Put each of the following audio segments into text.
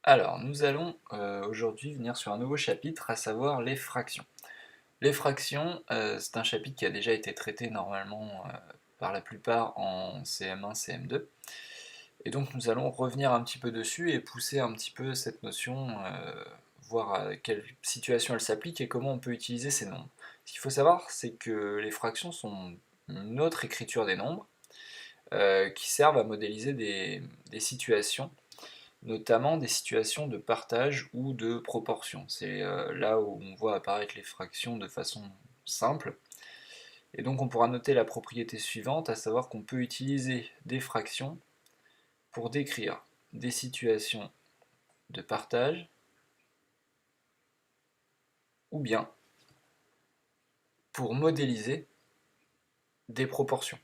Alors, nous allons aujourd'hui venir sur un nouveau chapitre, à savoir les fractions. Les fractions, c'est un chapitre qui a déjà été traité normalement par la plupart en CM1, CM2. Et donc nous allons revenir un petit peu dessus et pousser un petit peu cette notion, voir à quelle situation elle s'applique et comment on peut utiliser ces nombres. Ce qu'il faut savoir, c'est que les fractions sont une autre écriture des nombres qui servent à modéliser des situations, notamment des situations de partage ou de proportion. C'est là où on voit apparaître les fractions de façon simple. Et donc on pourra noter la propriété suivante, à savoir qu'on peut utiliser des fractions pour décrire des situations de partage ou bien pour modéliser des proportions.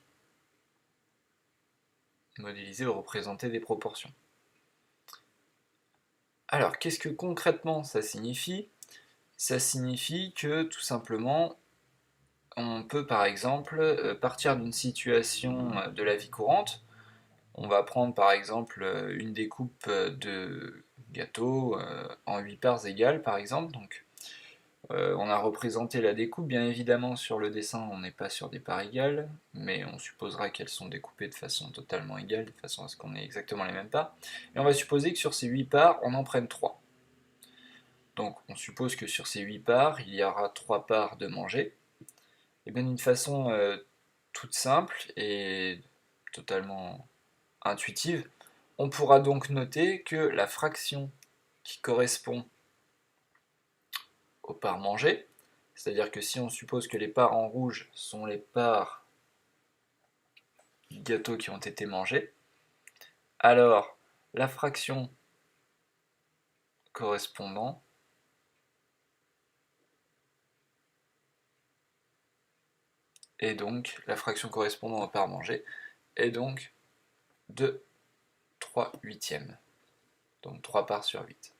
Modéliser ou représenter des proportions. Alors, qu'est-ce que concrètement ça signifie? Ça signifie que tout simplement, on peut par exemple partir d'une situation de la vie courante. On va prendre par exemple une découpe de gâteau en 8 parts égales par exemple. Donc on a représenté la découpe, bien évidemment sur le dessin on n'est pas sur des parts égales, mais on supposera qu'elles sont découpées de façon totalement égale, de façon à ce qu'on ait exactement les mêmes parts. Et on va supposer que sur ces 8 parts on en prenne 3. Donc on suppose que sur ces 8 parts il y aura 3 parts de manger. Et bien d'une façon toute simple et totalement intuitive, on pourra donc noter que la fraction qui correspond aux parts mangées, c'est-à-dire que si on suppose que les parts en rouge sont les parts du gâteau qui ont été mangées, alors la fraction correspondant est donc la fraction correspondant aux parts mangées est donc de 3 huitièmes, donc 3 parts sur 8.